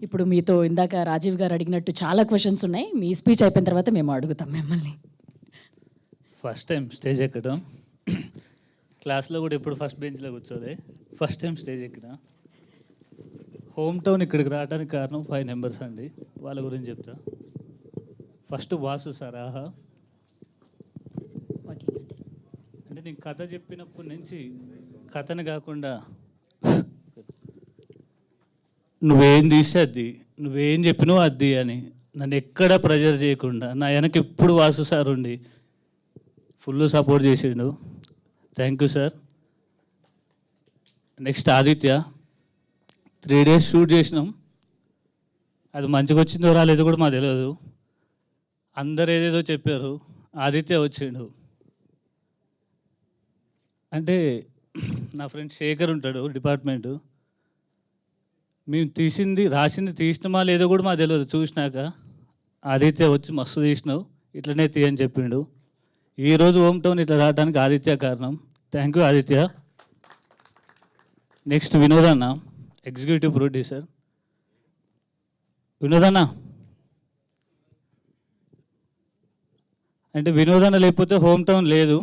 ఇప్పుడు మీతో ఇందాక రాజీవ్ గారు అడిగినట్టు చాలా క్వశ్చన్స్ ఉన్నాయి. మీ స్పీచ్ అయిపోయిన తర్వాత మేము అడుగుతాం మిమ్మల్ని. ఫస్ట్ టైం స్టేజ్ ఎక్కడం, క్లాస్లో కూడా ఎప్పుడు ఫస్ట్ బెంచ్లో కూర్చోలే, ఫస్ట్ టైం స్టేజ్ ఎక్కిన. హోమ్ టౌన్ ఇక్కడికి రావడానికి కారణం 5 మెంబర్స్ అండి. వాళ్ళ గురించి చెప్తా. ఫస్ట్ వాసు సార్, ఆహా అంటే నేను కథ చెప్పినప్పటి నుంచి కథని కాకుండా నువ్వేం తీస్తే అది, నువ్వేం చెప్పినావు అది అని నన్ను ఎక్కడ ప్రెజర్ చేయకుండా నా వెనక ఎప్పుడు వాసు సార్ ఉండి ఫుల్ సపోర్ట్ చేసిండు. Thank you sir. Next Aditya, 3 days shoot చేసినాం. అది మంచిగా వచ్చిందో రాలేదో కూడా మాకు తెలియదు. అందరు ఏదేదో చెప్పారు, ఆదిత్య వచ్చిండు. అంటే నా ఫ్రెండ్ శేఖర్ ఉంటాడు డిపార్ట్మెంటు, మేము రాసింది తీసినామా లేదో కూడా మాకు తెలియదు. చూసినాక ఆదిత్య వచ్చి మస్తు తీసినావు, ఇట్లనే తీయని చెప్పిండు. ఈరోజు హోమ్ టౌన్ ఇట్లా రావడానికి ఆదిత్య కారణం. Thank you Aditya. Next Vinod అన్న, ఎగ్జిక్యూటివ్ ప్రొడ్యూసర్. వినోద్ అన్న అంటే వినోద్ అన్న లేకపోతే హోమ్ టౌన్ లేదు.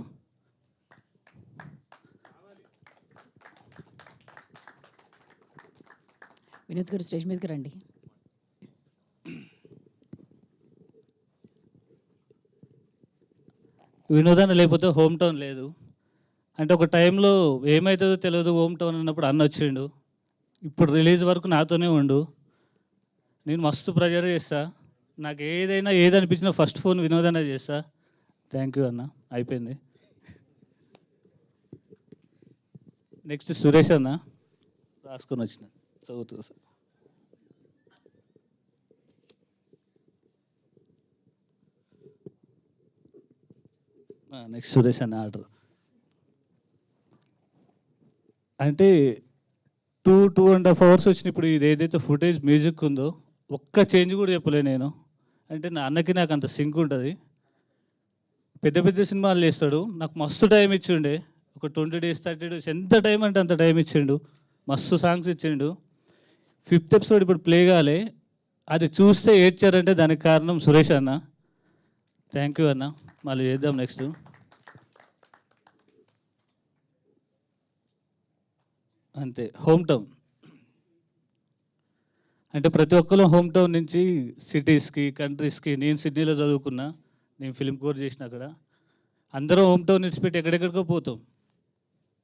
వినోద్ గారు స్టేజ్ మీదకి రండి. వినోదన్న లేకపోతే హోమ్ టౌన్ లేదు. అంటే ఒక టైంలో ఏమవుతుందో తెలియదు హోమ్ టౌన్ అన్నప్పుడు అన్న వచ్చిండు. ఇప్పుడు రిలీజ్ వరకు నాతోనే ఉండు. నేను మస్తు ప్రెజర్ చేస్తా. నాకు ఏది అనిపించినా ఫస్ట్ ఫోన్ వినోదన్న చేస్తా. థ్యాంక్ యూ అన్న. అయిపోయింది. నెక్స్ట్ సురేష్ అన్న, రాసుకొని వచ్చిన చదువుతుంది సార్. నెక్స్ట్ సురేష్ అన్న ఆర్డర్. అంటే 2.5 hours వచ్చిన ఇప్పుడు ఇది ఏదైతే ఫుటేజ్ మ్యూజిక్ ఉందో ఒక్క చేంజ్ కూడా చెప్పలే నేను. అంటే నా అన్నకి నాకు అంత సింక్ ఉంటుంది. పెద్ద పెద్ద సినిమాలు చేస్తాడు, నాకు మస్తు టైం ఇచ్చిండే. ఒక 20 days 30 days ఎంత టైం అంటే అంత టైం ఇచ్చిండు. మస్తు సాంగ్స్ ఇచ్చిండు. 5th episode ఇప్పుడు ప్లే కాలే, అది చూస్తే ఏడ్చారంటే దానికి కారణం సురేష్ అన్న. థ్యాంక్ యూ అన్న. మళ్ళీ చేద్దాం నెక్స్ట్. అంతే. హోమ్ టౌన్ అంటే ప్రతి ఒక్కరు హోమ్ టౌన్ నుంచి సిటీస్కి కంట్రీస్కి, నేను సిడ్నీలో చదువుకున్నా, నేను ఫిల్మ్ కోర్స్ చేసిన అక్కడ. అందరం హోమ్ టౌన్ విడిచిపెట్టి ఎక్కడెక్కడికో పోతాం.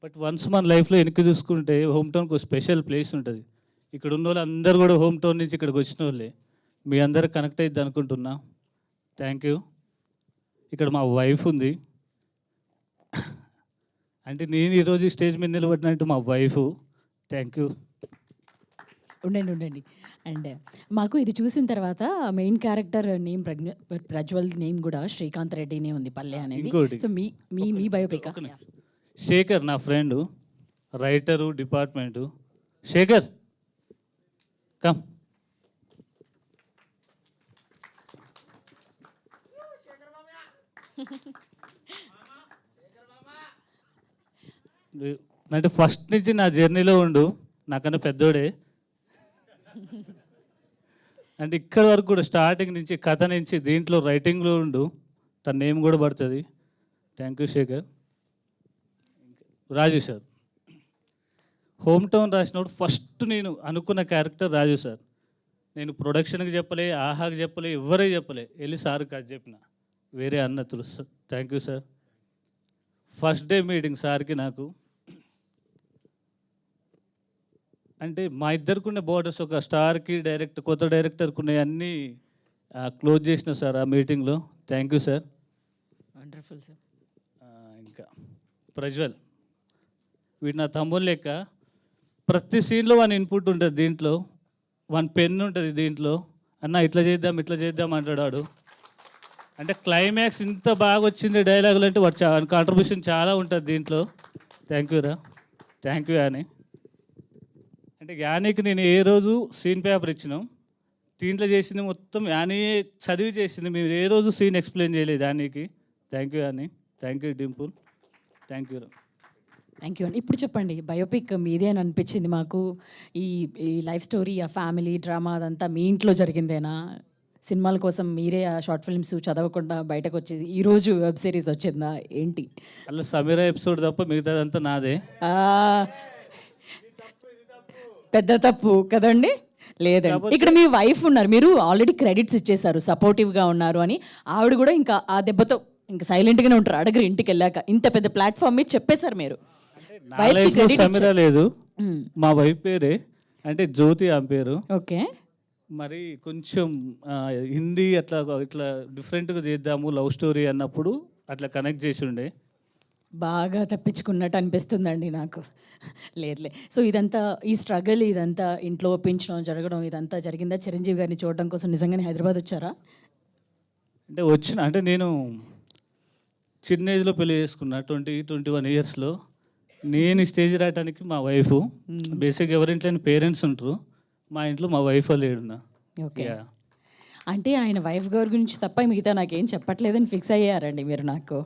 బట్ వన్స్ మన లైఫ్లో వెనక్కి చూసుకుంటే హోమ్ టౌన్కి ఒక స్పెషల్ ప్లేస్ ఉంటుంది. ఇక్కడ ఉన్న వాళ్ళు అందరూ కూడా హోమ్ టౌన్ నుంచి ఇక్కడికి వచ్చిన వాళ్ళే. మీ అందరూ కనెక్ట్ అయ్యిద్ది అనుకుంటున్నా. Thank you. ఇక్కడ మా వైఫ్ ఉంది. అంటే నేను ఈరోజు స్టేజ్ మీద నిలబడినట్టు మా వైఫ్. Thank you. ఉండండి. అండ్ మాకు ఇది చూసిన తర్వాత main character name Prajwal name కూడా శ్రీకాంత్ రెడ్డినే ఉంది, పల్లె అనేది. ఇంకోటి, సో మీ బయోపిక్. శేఖర్ నా friend, writer department. Shekhar come. అంటే ఫస్ట్ నుంచి నా జర్నీలో ఉండు, నాకన్నా పెద్దోడే. అంటే ఇక్కడ వరకు కూడా స్టార్టింగ్ నుంచి కథ నుంచి దీంట్లో రైటింగ్లో ఉండు, తన నేమ్ కూడా పడుతుంది. Thank you Shekhar. Raju sir, home town రాసినప్పుడు ఫస్ట్ నేను అనుకున్న క్యారెక్టర్ రాజు సార్. నేను ప్రొడక్షన్కి చెప్పలే, ఆహాకి చెప్పలే, ఎవరే చెప్పలే, వెళ్ళి సార్కి అది చెప్పిన, వేరే అన్న తెలుసు. Thank you sir. First day meeting సార్కి నాకు. అంటే మా ఇద్దరికి ఉన్న బోర్డర్స్, ఒక స్టార్కి కొత్త డైరెక్టర్కి ఉన్నాయి, అన్నీ క్లోజ్ చేసిన సార్ ఆ మీటింగ్లో. Thank you sir. Wonderful sir. ఇంకా ప్రజ్వల్, వీడు నా తమ్ముడు లెక్క. ప్రతి సీన్లో వాని ఇన్పుట్ ఉంటుంది, దీంట్లో వాని పెన్ ఉంటుంది, దీంట్లో అన్న ఇట్లా చేద్దాం అంటాడు. అంటే క్లైమాక్స్ ఇంత బాగా వచ్చింది డైలాగులు అంటే వాడు కాంట్రిబ్యూషన్ చాలా ఉంటుంది దీంట్లో. థ్యాంక్ యూ రా. Thank you Annie. అంటే యానీకి నేను ఏ రోజు సీన్ పేపర్ ఇచ్చినాం, దీంట్లో చేసింది మొత్తం యానీ చదివి చేసింది. మేము ఏ రోజు సీన్ ఎక్స్ప్లెయిన్ చేయలేదు యానీకి. Thank you Annie. Thank you Dimple. Thank you రా. థ్యాంక్ యూ అండి. ఇప్పుడు చెప్పండి, బయోపిక్ మీదే అని అనిపించింది మాకు. ఈ ఈ లైఫ్ స్టోరీ, ఆ ఫ్యామిలీ డ్రామా అదంతా మీ ఇంట్లో జరిగిందేనా? సినిమాల కోసం మీరే ఆ షార్ట్ ఫిల్మ్స్ చదవకుండా బయటకు వచ్చేది, ఈరోజు వెబ్ సిరీస్ వచ్చిందా ఏంటి? అలా సమీరా ఎపిసోడ్ తప్ప మిగతాదంతా నాదే. ఆ, పెద్ద తప్పు కదండి. లేదండి, ఇక్కడ మీ వైఫ్ ఉన్నారు, మీరు ఆల్రెడీ క్రెడిట్స్ ఇచ్చేశారు, సపోర్టివ్గా ఉన్నారు అని. ఆవిడ కూడా ఇంకా ఆ దెబ్బతో ఇంకా సైలెంట్గానే ఉంటారు, అడగరు ఇంటికి వెళ్ళాక. ఇంత పెద్ద ప్లాట్ఫామ్ మీద చెప్పేశారు మీరు. నా లైఫ్లో సమీరా లేదు, మా వైఫ్ పేరే, అంటే జ్యోతి ఆమె పేరు. ఓకే. మరి కొంచెం హిందీ అట్లా ఇట్లా డిఫరెంట్గా చేద్దాము లవ్ స్టోరీ అన్నప్పుడు అట్లా కనెక్ట్ చేసి ఉండే. బాగా తప్పించుకున్నట్టు అనిపిస్తుందండి నాకు. లేదులే. సో ఇదంతా, ఈ స్ట్రగల్ ఇదంతా ఇంట్లో ఒప్పించడం జరగడం ఇదంతా జరిగిందా? చిరంజీవి గారిని చూడడం కోసం నిజంగానే హైదరాబాద్ వచ్చారా? అంటే నేను చిన్న ఏజ్లో పెళ్లి చేసుకున్నా, 21 ఇయర్స్లో. నేను ఈ స్టేజ్ రావడానికి మా వైఫ్, బేసిక్ ఎవరింట్లో పేరెంట్స్ ఉంటారు, మా ఇంట్లో మా వైఫ్ లేడున్నా. ఓకే. అంటే ఆయన వైఫ్ గారి గురించి తప్ప మిగతా నాకేం చెప్పట్లేదని ఫిక్స్ అయ్యారండి మీరు నాకు.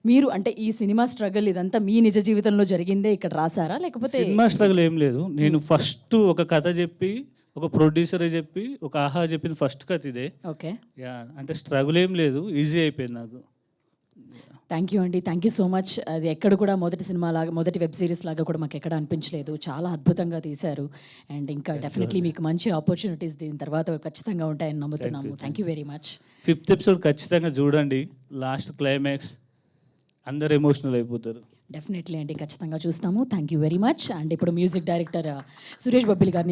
మీరు అంటే ఈ సినిమా స్ట్రగుల్ ఇదంతా మీ నిజ జీవితంలో జరిగిందే ఇక్కడ రాసారా, లేకపోతే? సినిమా స్ట్రగుల్ ఏం లేదు. నేను ఫస్ట్ ఒక కథ చెప్పి, ఒక ప్రొడ్యూసరే చెప్పి, ఒక ఆహా చెప్పింది ఫస్ట్ కథ ఇదే. ఓకే. అంటే స్ట్రగుల్ ఏం లేదు, ఈజీ అయిపోయింది నాకు. థ్యాంక్ యూ అండి, థ్యాంక్ యూ సో మచ్. అది ఎక్కడ కూడా మొదటి సినిమా లాగా, మొదటి వెబ్ సిరీస్ లాగా కూడా మాకు ఎక్కడ అనిపించలేదు. చాలా అద్భుతంగా తీశారు. అండ్ ఇంకా డెఫినెట్లీ మీకు మంచి ఆపర్చునిటీస్ దీని తర్వాత ఖచ్చితంగా ఉంటాయని నమ్ముతున్నాము. Thank you very much. 5th episode ఖచ్చితంగా చూడండి, లాస్ట్ క్లైమాక్స్ అందరు ఎమోషనల్ అయిపోతారు. డెఫినెట్లీ అండి, ఖచ్చితంగా చూస్తాము. Thank you very much. And ఇప్పుడు మ్యూజిక్ డైరెక్టర్ సురేష్ బొబ్బిలి గారిని